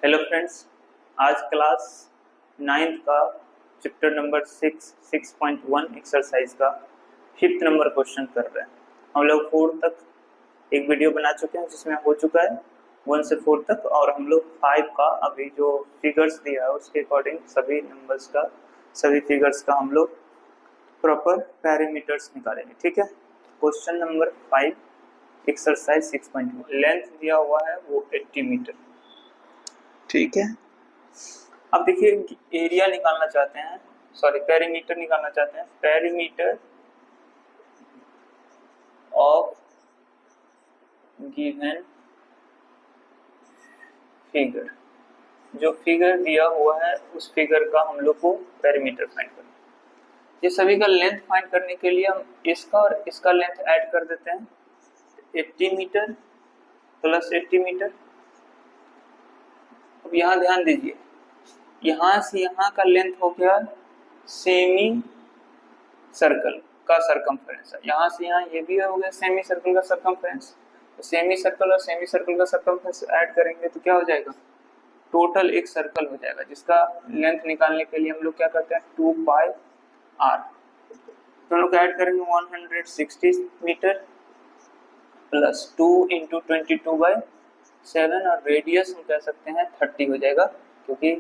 Hello friends, आज class 9th का chapter number 6.1 exercise का 5th नंबर क्वेश्चन कर रहे हैं। हम लोग 4 तक एक वीडियो बना चुके हैं जिसमें हो चुका है 1 से 4 तक, और हम लोग 5 का अभी जो फिगर्स दिया है उसके अकॉर्डिंग सभी नंबर्स का, सभी फिगर्स का हम लोग प्रॉपर पैरामीटर्स निकालेंगे। ठीक है, क्वेश्चन नंबर 5 एक्सरसाइज 6.1, लेंथ दिया हुआ है वो 80 मीटर। ठीक है, अब देखिए एरिया निकालना चाहते हैं, सॉरी पेरीमीटर निकालना चाहते हैं। पेरीमीटर ऑफ गिवन फिगर, जो फिगर दिया हुआ है उस फिगर का हम लोग को पेरीमीटर फाइंड करना है। ये सभी का लेंथ फाइंड करने के लिए हम इसका और इसका लेंथ ऐड कर देते हैं। 80 मीटर प्लस 80 मीटर। अब यहाँ ध्यान दीजिए, यहाँ से यहाँ का लेंथ हो गया सेमी सर्कल का सरकमफ्रेंस। यहाँ से यहाँ ये भी हो गया सेमी सर्कल का सरकमफ्रेंस। तो सेमी सर्कल और सेमी सर्कल का सरकमफ्रेंस ऐड करेंगे तो क्या हो जाएगा, टोटल एक सर्कल हो जाएगा, जिसका लेंथ निकालने के लिए हम लोग क्या करते हैं 2 पाई r। तो हम लोग ऐड करेंगे 160 मीटर प्लस 2 इंटू 22/7, और रेडियस हम कह सकते हैं 30 हो जाएगा, क्योंकि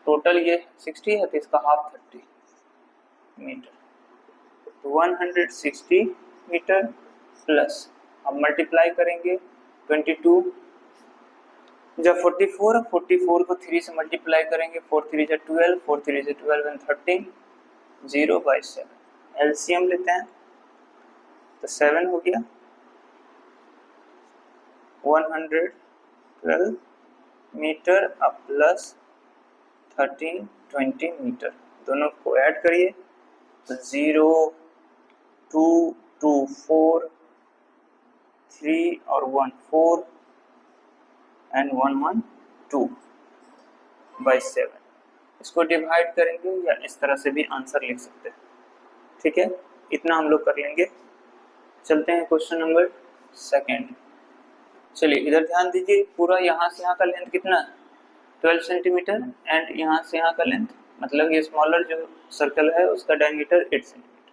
टोटल ये 60 है तो इसका हाफ 30 मीटर। तो 160 मीटर प्लस हम मल्टीप्लाई करेंगे 22, जब 44 को 3 से मल्टीप्लाई करेंगे 4 3 जा 12, 4 3 जा 12 एंड 13, 0/7। एलसीएम लेते हैं तो 7 हो गया। 112 मीटर अब प्लस 1320 मीटर, दोनों को ऐड करिए तो 0 2 2 4 3 और 1 4 एंड 1 1 2/7। इसको डिवाइड करेंगे या इस तरह से भी आंसर लिख सकते हैं। ठीक है, इतना हम लोग कर लेंगे। चलते हैं क्वेश्चन नंबर 2। चलिए इधर ध्यान दीजिए, पूरा यहाँ से यहाँ का लेंथ कितना है 12 सेंटीमीटर, एंड यहाँ से यहाँ का लेंथ मतलब ये स्मॉलर जो सर्कल है उसका डायमीटर 8 सेंटीमीटर।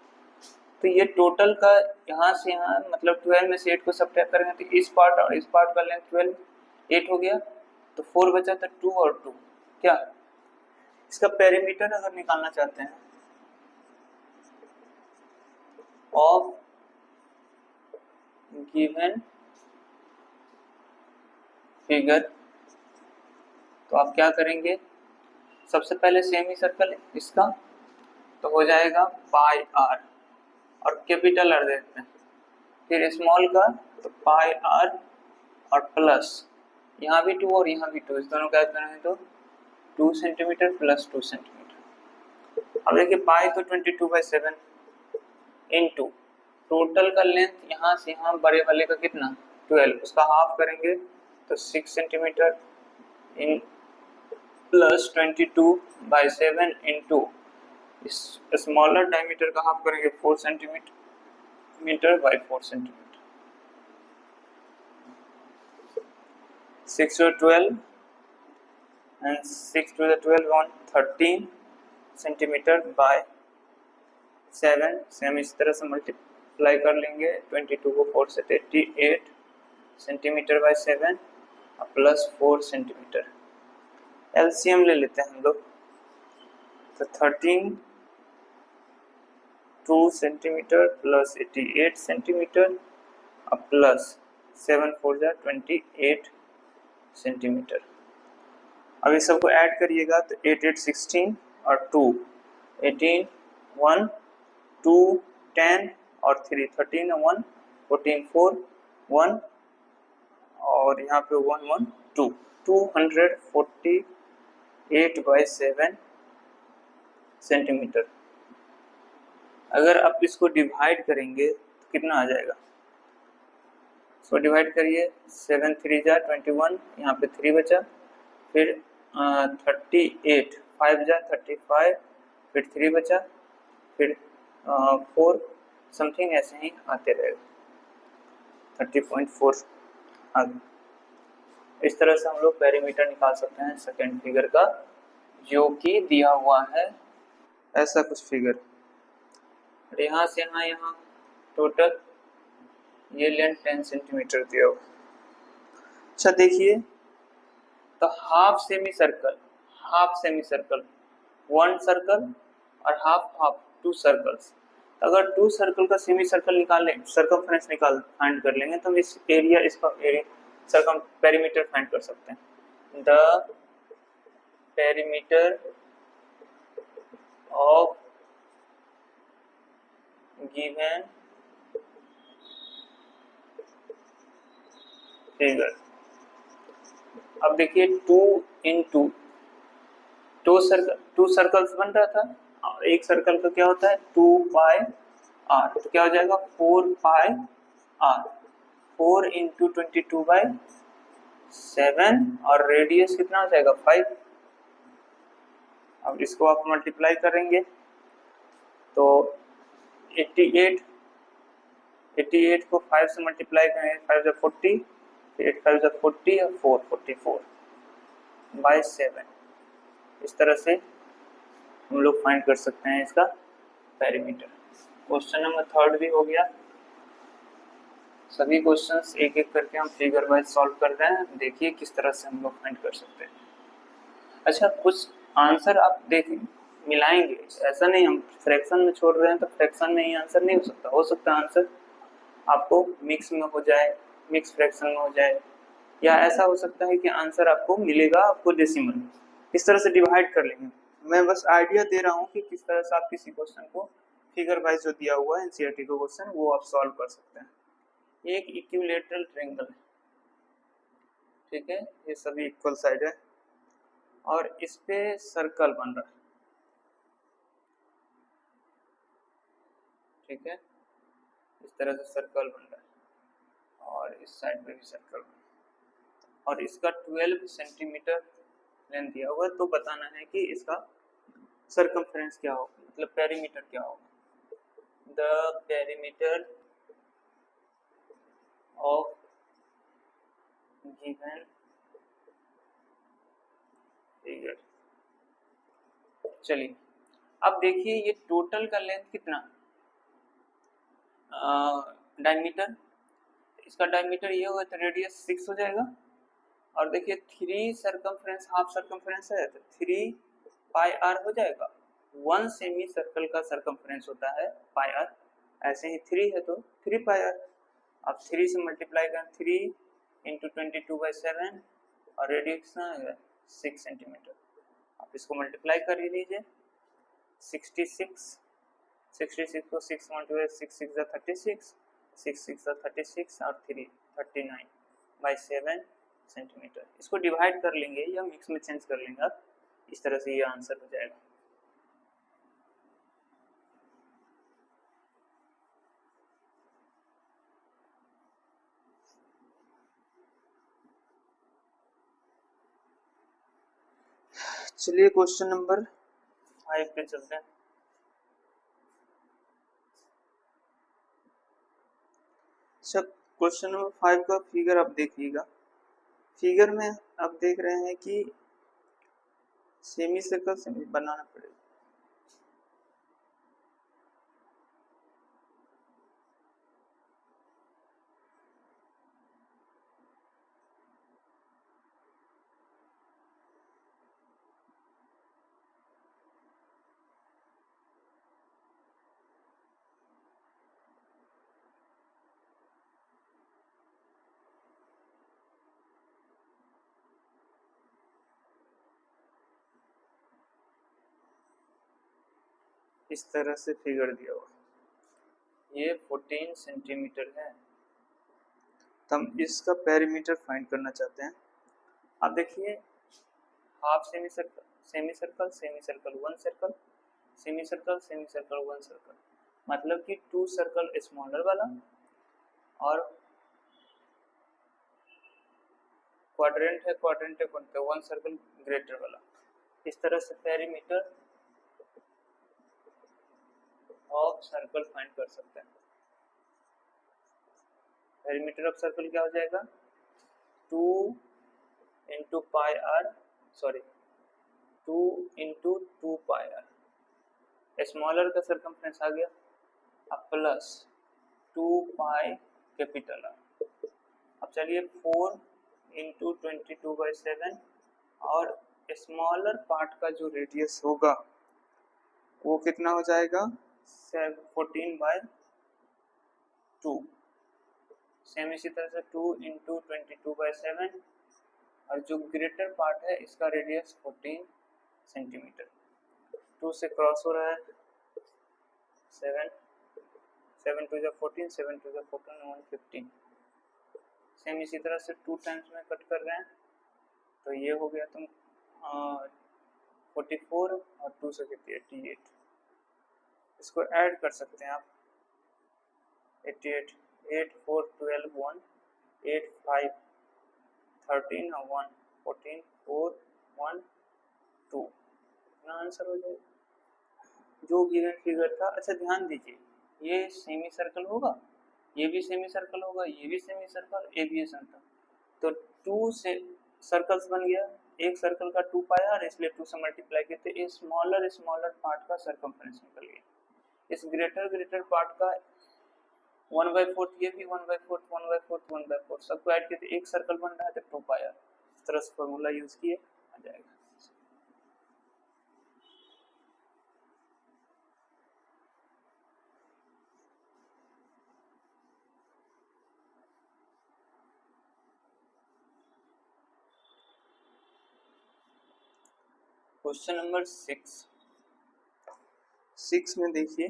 तो ये टोटल का यहाँ से यहाँ मतलब 12 में से 8 को सब्ट्रैक्ट करेंगे तो इस पार्ट और इस पार्ट का लेंथ 12 8 हो गया, तो 4 बचा तो 2 और 2 क्या। इसका पेरीमीटर अगर निकालना चाहते हैं ऑफ गिवन फिगर, तो आप क्या करेंगे, सबसे पहले सेमी सर्कल इसका तो हो जाएगा पाई r और कैपिटल R देते हैं, फिर स्मॉल का तो पाई r और प्लस यहाँ भी 2 और यहाँ भी 2, इस दोनों का ऐड करेंगे तो 2 सेंटीमीटर प्लस 2 सेंटीमीटर। अब देखिए पाई तो 22/7 इनटू टोटल का लेंथ यहाँ से यहाँ बड़े वाले का कितना 12, उसका हाफ करेंगे तो 6 सेंटीमीटर इन प्लस 22/7 इनटू इस स्मॉलर डायमीटर का हाफ करेंगे 4 centimetre by 4 centimetre. 6 to 12 and 6 to the 12 on 13 centimetre bye 7, same इस तरह से मल्टीप्लाई कर लेंगे 22 को 4 से 88 centimetre bye 7 plus 4 centimetre. LCM ले लेते हैं हम लोग तो 13 2 सेंटीमीटर प्लस 88 सेंटीमीटर अब प्लस 7 4 जा 28 सेंटीमीटर। अब इस सबको ऐड करिएगा तो 8 8 16 और 2 18 1 2 10 और 3 13 1 14 4 1 और यहाँ पे 1 1 2 248/7 सेंटीमीटर। अगर आप इसको डिवाइड करेंगे तो कितना आ जाएगा, इसको डिवाइड करिए 7 3 जा 21, यहाँ पे 3 बचा, फिर 38 5 जा 35, फिर 3 बचा, फिर 4 समथिंग ऐसे ही आते रहेगा 30.4 आ गया। इस तरह से हम लोग पेरीमीटर निकाल सकते हैं सेकेंड फिगर का, जो कि दिया हुआ है ऐसा कुछ फिगर। यहाँ से यहाँ टोटल ये लेंथ 10 सेंटीमीटर दिया हुआ। अच्छा देखिए, तो half semi circle, one circle और हाफ हाफ, टू सर्कल्स। अगर टू सर्कल का सेमी सर्कल निकाल लें, सर्कमफ्रेंस निकाल फाइंड कर लेंगे, तो हम इस एरिया, इसका एरिया सर्कम पेरीमीटर फाइंड कर सकते हैं। The perimeter of given figure. अब देखिए 2 इन 2, टू सर्कल्स बन रहा था, एक सर्कल का क्या होता है 2 पाई आर, तो क्या हो जाएगा 4 पाई आर, 4 इंटू 22/7, और रेडियस कितना हो जाएगा 5। अब इसको आप मल्टीप्लाई करेंगे तो 88 को 5 से मल्टीप्लाई करेंगे, 5 से 40, 8 5 से 40 और 4 44/7। इस तरह से हम लोग फाइंड कर सकते हैं इसका पेरीमीटर। क्वेश्चन नंबर 3 भी हो गया। सभी क्वेश्चंस एक एक करके हम फिगर वाइज सॉल्व कर रहे हैं, देखिए किस तरह से हम लोग फाइंड कर सकते हैं। अच्छा, कुछ आंसर आप देखें मिलाएंगे, ऐसा नहीं हम फ्रैक्शन में छोड़ रहे हैं तो फ्रैक्शन में ही आंसर नहीं हो सकता आंसर आपको मिक्स में हो जाए, मिक्स फ्रैक्शन में हो जाए, या ऐसा हो सकता है कि आंसर आपको मिलेगा आपको डेसिमल। इस तरह से डिवाइड कर लेंगे। मैं बस आइडिया दे रहा हूँ कि किस तरह से आप किसी क्वेश्चन को फिगर वाइज जो दिया हुआ है एनसीईआरटी का क्वेश्चन, वो आप सॉल्व कर सकते हैं। ये एक इक्विलेटरल ट्रायंगल है, ठीक है, ये सभी इक्वल साइड है और इस पे सर्कल बन रहा है, ठीक है, इस तरह से सर्कल बन रहा है और इस साइड पे भी सर्कल बन रहा है, और इसका 12 सेंटीमीटर लेंथ दिया हुआ है, तो बताना है कि इसका सर्कमफ्रेंस क्या होगा, मतलब पेरीमीटर क्या होगा। The perimeter of given figure. चलिए अब देखिए ये टोटल का लेंथ कितना, डायमीटर, इसका डायमीटर ये होगा तो रेडियस 6 हो जाएगा, और देखिए 3 सर्कमफ्रेंस हाफ सर्कमफ्रेंस है तो 3 पाई आर हो जाएगा। 1 सेमी सर्कल का सर्कमफ्रेंस होता है पाई आर, ऐसे ही 3 है तो 3 पाई आर। अब 3 से मल्टीप्लाई करें, 3 इंटू 22/7 और रेडियस कितना है 6 सेंटीमीटर। आप इसको मल्टीप्लाई कर ही लीजिए, 66 को 6 मल्टीप्लाई 6 6 36, 6 6 36 और 3 39/7 सेंटीमीटर। इसको डिवाइड कर लेंगे या मिक्स में चेंज कर लेंगे आप, इस तरह से ये आंसर हो जाएगा। चलिए क्वेश्चन नंबर 5 पे चलते हैं। अच्छा, क्वेश्चन नंबर 5 का फिगर आप देखिएगा। फिगर में आप देख रहे हैं कि सेमी सर्कल से बनाना पड़ेगा। इस तरह से फिगर दिया हुआ, ये 14 सेंटीमीटर है, तो हम इसका पेरीमीटर फाइंड करना चाहते हैं। आप देखिए half semi circle, semi circle, semi circle, one circle, semi circle, semi circle, one circle, मतलब कि 2 सर्कल स्मॉलर वाला और क्वाड्रेंट है, वन सर्कल ग्रेटर वाला। इस तरह से पेरीमीटर ऑफ सर्कल फाइंड कर सकते हैं। पेरीमीटर ऑफ सर्कल क्या हो जाएगा 2 into pi r, sorry 2 into 2 pi r, smaller का सरकमफ्रेंस आ गया, अब प्लस 2 पाई कैपिटल आर। अब चलिए 4 इंटू 22/7 और स्मॉलर पार्ट का जो रेडियस होगा वो कितना हो जाएगा 14/2। सेम इसी तरह से 2 इंटू 22/7 और जो ग्रेटर पार्ट है इसका रेडियस 14 सेंटीमीटर। 2 से क्रॉस हो रहा है 7, 7 टू 14, 7 टू 14, 115। सेम इसी तरह से 2 टाइम्स में कट कर रहे हैं तो ये हो गया तुम 44 और 2 से कितनी 88। इसको ऐड कर सकते हैं आप 88, 8 4 12 1 8 5 13 और 1 14 4 1 2, इतना आंसर हो जाएगा जो गिवन फिगर था। अच्छा ध्यान दीजिए ये सेमी सर्कल होगा, ये भी सेमी सर्कल होगा, ये भी सेमी सर्कल, एविएशन था तो 2 से सर्कल्स बन गया, एक सर्कल का 2 पाया और इसलिए 2 से मल्टीप्लाई किए तो ये स्मॉलर पार्ट का सरकमफ्रेंस निकल गया। इस ग्रेटर पार्ट का 1/4, ये भी 1/4 1/4 1/4 सबको ऐड किए तो एक सर्कल बन रहा है तो 2 पाया। इस तरह से फॉर्मूला यूज किए आ जाएगा। क्वेश्चन नंबर 6 में देखिए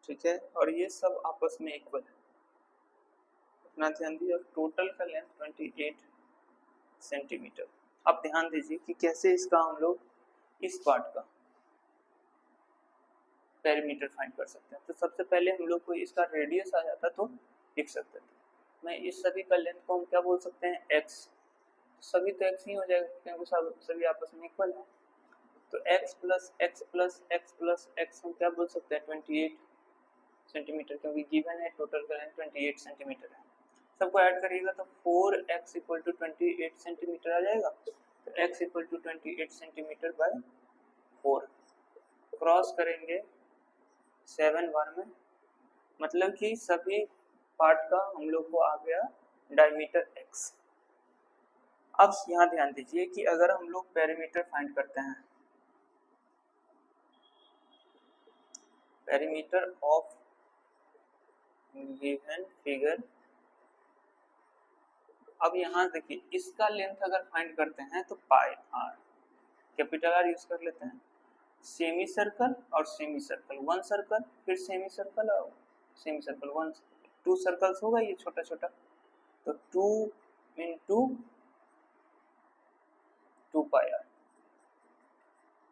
ठीक है और ये सब आपस में इक्वल है, इतना ध्यान दीजिए। और टोटल का लेंथ 28 सेंटीमीटर। अब ध्यान दीजिए कि कैसे इसका हम लोग इस पार्ट का पेरीमीटर फाइंड कर सकते हैं। तो सबसे पहले हम लोग को इसका रेडियस आ जाता तो लिख सकते थे। मैं इस सभी का लेंथ को हम क्या बोल सकते हैं x, सभी तो x ही हो जाएगा क्योंकि सभी आपस में इक्वल है। तो x plus x plus x plus x हम क्या बोल सकते हैं 28 सेंटीमीटर, क्योंकि गिवन है टोटल का लेंथ 28 सेंटीमीटर है। सबको ऐड करिएगा तो 4x इक्वल टू 28 सेंटीमीटर आ जाएगा। तो x equal to 28 centimetre by 4 cross करेंगे 7 बार में, मतलब कि सभी पार्ट का हम लोग को आ गया डायमीटर x। अब यहाँ ध्यान दीजिए कि अगर हम लोग पेरीमीटर फाइंड करते हैं, पेरीमीटर ऑफ गिवन फिगर, अब यहाँ देखिए इसका लेंथ अगर फाइंड करते हैं तो पाई आर, कैपिटल आर यूज कर लेते हैं। सेमी सर्कल और सेमी सर्कल, वन सर्कल फिर सेमी सर्कल और सेमी सर्कल, वन 2 सर्कल्स होगा ये छोटा छोटा, तो 2 इंटू 2 पाई आर।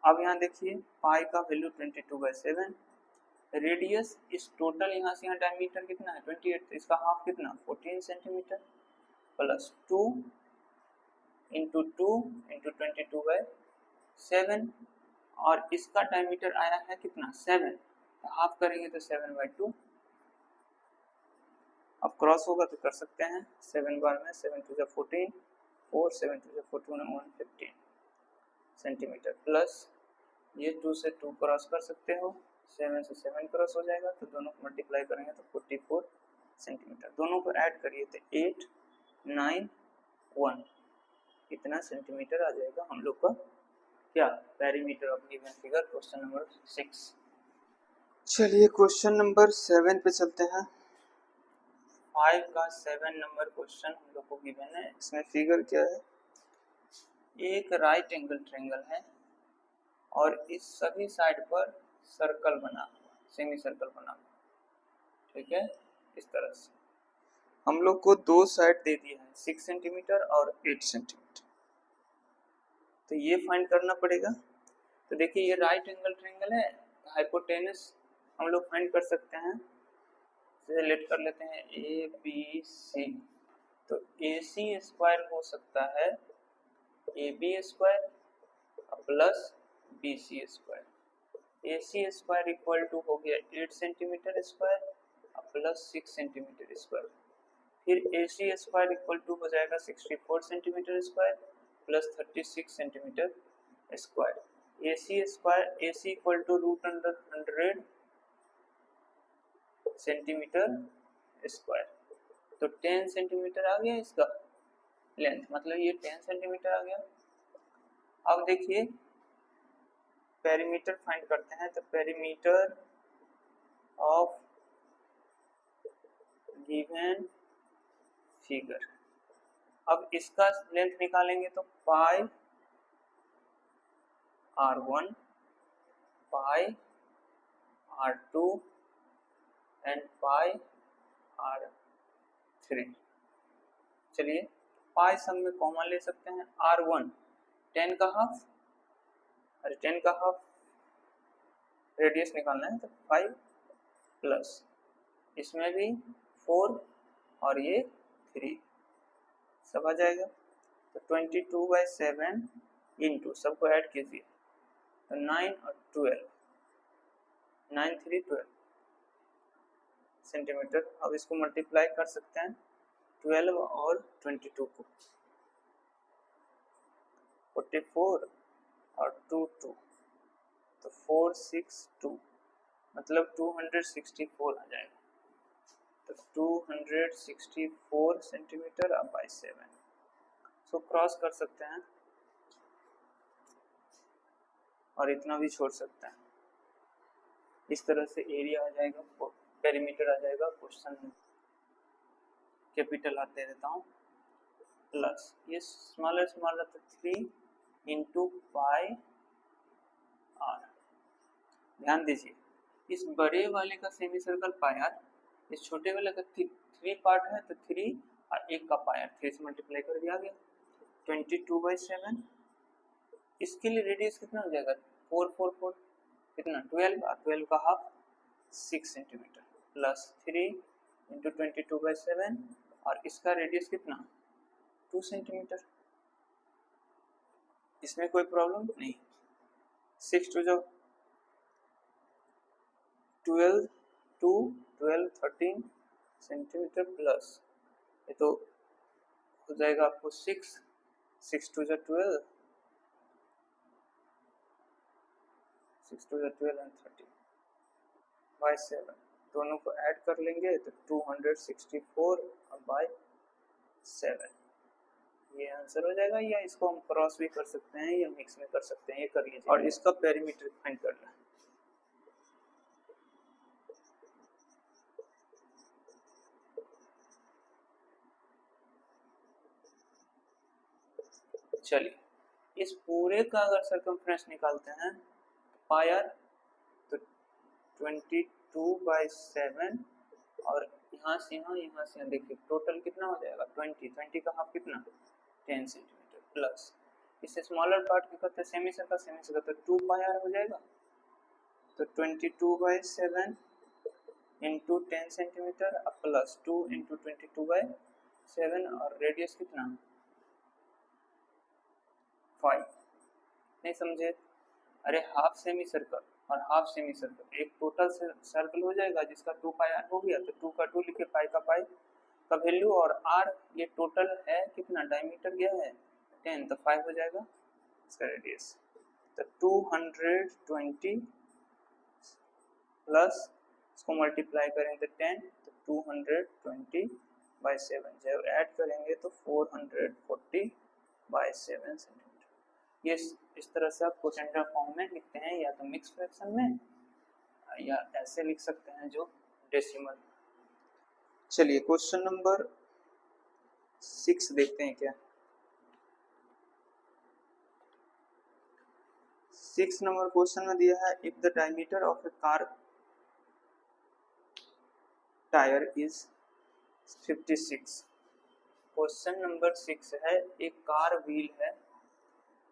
अब यहाँ देखिए पाई का वैल्यू 22/7, रेडियस इस टोटल यहाँ से यहाँ डायमीटर कितना है 28, तो इसका हाफ कितना 14 सेंटीमीटर प्लस 2 इंटू 2 इंटू 22/7 और इसका डायमीटर आया है कितना 7, तो हाफ करेंगे तो 7/2। अब क्रॉस होगा तो कर सकते हैं 7 बार में 7 टू 14 4 7 टू 14 115 सेंटीमीटर प्लस ये 2 से 2 क्रॉस कर सकते हो, 7 से 7 क्रॉस हो जाएगा तो दोनों को मल्टीप्लाई करेंगे तो 44 सेंटीमीटर। दोनों को ऐड करिए तो 8 9 1 इतना सेंटीमीटर आ जाएगा हम लोग का क्या perimeter of given figure. Question number 6। चलिए क्वेश्चन नंबर 7 पे चलते हैं। 5 का 7 नंबर क्वेश्चन हम लोग को गिवन है। इसमें फिगर क्या है, एक राइट एंगल ट्रायंगल है और इस सभी साइड पर सर्कल बना हुआ, सेमी सर्कल बना हुआ, ठीक है। इस तरह से हम लोग को दो साइड दे दिया है 6 सेंटीमीटर और 8 सेंटीमीटर, तो ये फाइंड करना पड़ेगा। तो देखिए ये राइट एंगल ट्रायंगल है, हाइपोटेनस हम लोग फाइंड कर सकते हैं, रिलेट कर लेते हैं ए बी सी, तो ए सी स्क्वायर हो सकता है A B square plus B C square, AC square equal to हो गया 8 centimetre square plus 6 centimetre square. फिर AC स्क्वायर इक्वल टू हो जाएगा 64 centimetre square plus 36 centimetre square. AC square AC equal to root under 100 centimetre square. तो 10 centimetre आ गया इसका length, मतलब ये 10 सेंटीमीटर आ गया। अब देखिए पेरीमीटर फाइंड करते हैं, तो पेरीमीटर ऑफ गिवन फिगर। अब इसका लेंथ निकालेंगे तो पाई r1 pi r2 and pi r3। चलिए पाई सब में कॉमन ले सकते हैं। r1 10 का हाफ, अरे 10 का हाफ रेडियस निकालना है तो 5 प्लस इसमें भी 4 और ये 3 सब आ जाएगा। तो 22/7 इंटू सबको ऐड कीजिए तो 9 और 12, 9 3 12 सेंटीमीटर। अब इसको मल्टीप्लाई कर सकते हैं 12 और 22 को, 44 और 2 2 तो 462 मतलब 264 आ जाएगा। तो 264 सेंटीमीटर अब बाई 7 सो क्रॉस कर सकते हैं और इतना भी छोड़ सकते हैं। इस तरह से एरिया आ जाएगा, पेरीमीटर आ जाएगा। क्वेश्चन में कैपिटल आर दे देता हूँ प्लस ये स्मॉलर स्मॉलर तो 3 इंटू पाई आर। ध्यान दीजिए इस बड़े वाले का सेमी सर्कल पाई आर, इस छोटे वाले का 3 पार्ट है तो 3 और एक का पाई आर 3 से मल्टीप्लाई कर दिया गया 22/7। इसके लिए रेडियस कितना हो जाएगा 4 4 4 कितना 12 और 12 का हाफ 6 सेंटीमीटर प्लस 3 इंटू 22/7 और इसका रेडियस कितना 2 सेंटीमीटर। इसमें कोई प्रॉब्लम नहीं। 6 टू जो 12 2 12 13 सेंटीमीटर प्लस ये तो हो जाएगा आपको 6 टू जो 12 6 टू जो 12 एंड 30/7 दोनों को ऐड कर लेंगे तो 264/7 ये आंसर हो जाएगा। या इसको हम क्रॉस भी कर सकते हैं या मिक्स में कर सकते हैं, ये कर लीजिए। और इसका पेरीमीटर फाइंड करना है। चलिए इस पूरे का अगर सरकमफ्रेंस निकालते हैं पाई आर तो 22/7 और यहाँ से यहाँ देखिए टोटल कितना हो जाएगा 20 का हाफ कितना 10 सेंटीमीटर प्लस इससे स्मॉलर पार्ट क्या करते हैं सेमी सर्कल तो 2 पाई आर हो जाएगा। तो 22/7 इंटू 10 सेंटीमीटर प्लस 2 इंटू 22/7 और रेडियस कितना 5। नहीं समझे? अरे हाफ सेमी सर्कल और हाफ सेमी सर्कल एक टोटल सर्कल हो जाएगा जिसका 2 पाई आर हो गया तो 2 का 2 लिखे पाई का वैल्यू और आर ये टोटल है कितना डायमीटर क्या है 10 तो 5 हो जाएगा इसका रेडियस। तो 220 प्लस इसको मल्टीप्लाई करें तो 10 तो 220/7 जब ऐड करेंगे तो 440/7 सेंटीमीटर। ये इस तरह से आप क्वेश्चन फॉर्म में लिखते हैं या तो मिक्स फ्रैक्शन में या ऐसे लिख सकते हैं जो डेसिमल। चलिए क्वेश्चन नंबर 6 देखते हैं क्या। 6 नंबर क्वेश्चन में दिया है if the diameter of A car tyre is 56। Question number 6 है एक कार व्हील है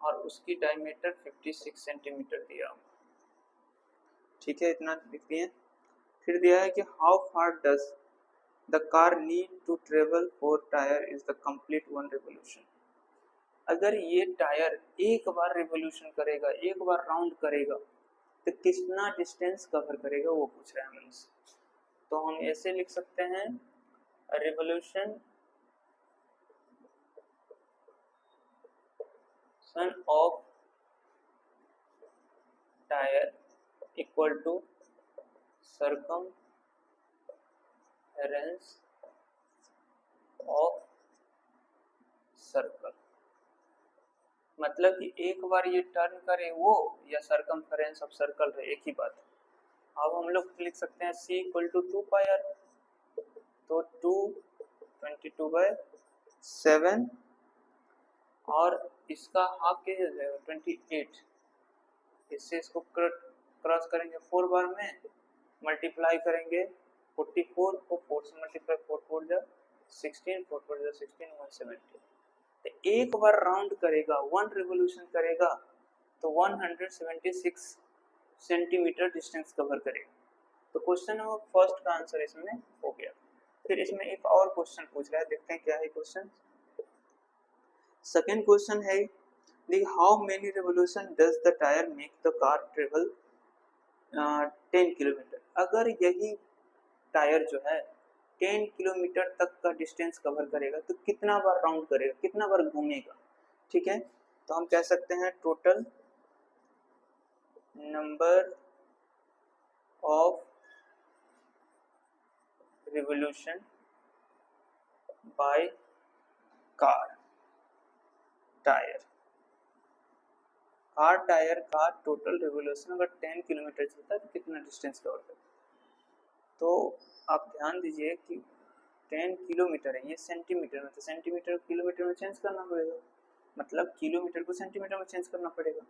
और उसकी डायमीटर 56 सेंटीमीटर दिया हुआ। ठीक है इतना लिख दिए। फिर दिया है कि how far does the car need to travel for tyre is the complete 1 revolution. अगर ये टायर एक बार रिवोल्यूशन करेगा एक बार राउंड करेगा तो कितना डिस्टेंस कवर करेगा वो पूछ रहा है हमसे। तो हम ऐसे लिख सकते हैं revolution of tyre equal to circumference of circle. मतलब कि एक बार ये टर्न करे वो या सर्कमफेरेंस ऑफ सर्कल रहे, एक ही बात है। अब हम लोग लिख सकते हैं c इक्वल टू 2πr, तो 222/7 और इसका हाफ कैसे हो जाएगा 28। इससे इसको क्रॉस करेंगे 4 बार में, मल्टीप्लाई करेंगे 44 को 4 से मल्टीप्लाई, 4 4 जा 16, 4 4 जा 16, 170। तो एक बार राउंड करेगा, 1 रिवोल्यूशन करेगा तो 176 सेंटीमीटर डिस्टेंस कवर करेगा। तो क्वेश्चन नंबर फर्स्ट का आंसर इसमें हो गया। फिर इसमें एक और क्वेश्चन पूछ रहा है, देखते हैं क्या है क्वेश्चन। सेकेंड क्वेश्चन है how many revolution does the tyre make the car travel 10 kilometre. अगर यही टायर जो है 10 किलोमीटर तक का डिस्टेंस कवर करेगा तो कितना बार राउंड करेगा, कितना बार घूमेगा। ठीक है, तो हम कह सकते हैं total number of revolution by car tyre का टोटल रिवोल्यूशन अगर 10 किलोमीटर चलता है तो कितना डिस्टेंस कवर करता है। तो आप ध्यान दीजिए कि 10 किलोमीटर है, ये सेंटीमीटर में, तो सेंटीमीटर को किलोमीटर में चेंज करना पड़ेगा, मतलब किलोमीटर को सेंटीमीटर में चेंज करना पड़ेगा।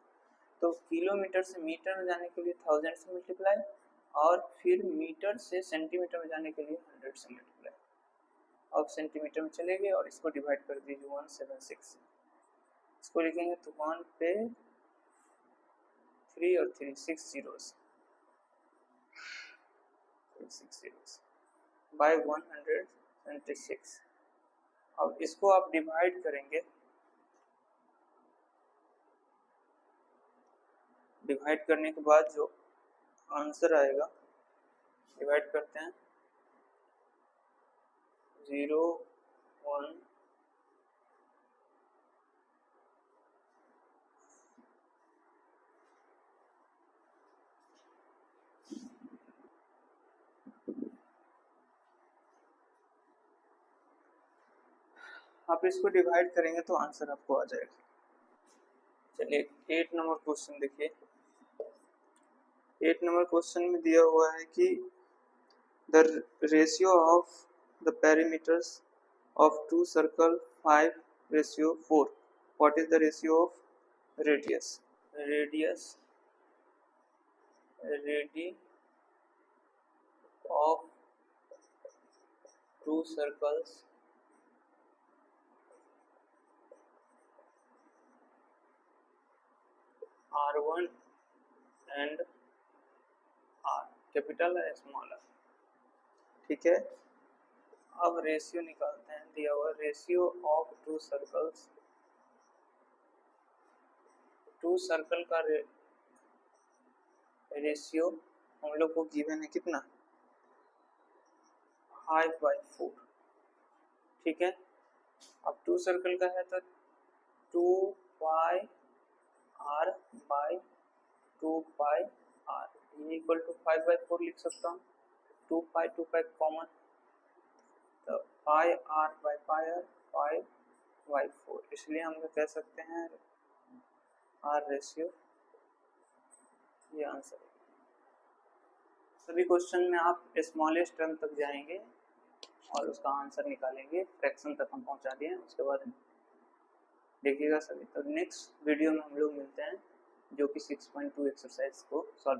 तो किलोमीटर से मीटर में जाने के लिए 1000 से मल्टीप्लाई, और फिर मीटर से सेंटीमीटर में जाने के लिए 100 से मल्टीप्लाई। अब सेंटीमीटर में चले गए और इसको डिवाइड कर दीजिए 176। इसको लिखेंगे तो 1 पे 3 और 3 6 zeros बाय 176। अब इसको आप डिवाइड करेंगे, डिवाइड करने के बाद जो आंसर आएगा, डिवाइड करते हैं 0 1 आप इसको डिवाइड करेंगे तो आंसर आपको आ जाएगा। चलिए 8 नंबर क्वेश्चन देखिए। 8 नंबर क्वेश्चन में दिया हुआ है कि the ratio of the perimeters of 2 circle 5:4। What is the ratio of radius of 2 circles R1 and R, capital है स्मॉल है। ठीक है, अब रेशियो निकालते हैं। दिया हुआ रेशियो ऑफ 2 सर्कल्स, 2 सर्कल का रेशियो हम लोग को गिवन है कितना 5/4। ठीक है, अब 2 सर्कल का है तो 2πr/2πr ये इक्वल टू 5/4 लिख सकता हूँ। 2π कॉमन, तो πr/πr 5/4, इसलिए हम लोग कह सकते हैं R रेशियो। ये आंसर है। सभी क्वेश्चन में आप स्मॉलेस्ट टर्म तक जाएंगे और उसका आंसर निकालेंगे। फ्रैक्शन तक हम पहुंचा दिए, उसके बाद देखिएगा सभी। तो नेक्स्ट वीडियो में हम लोग मिलते हैं जो कि 6.2 एक्सरसाइज को सॉल्व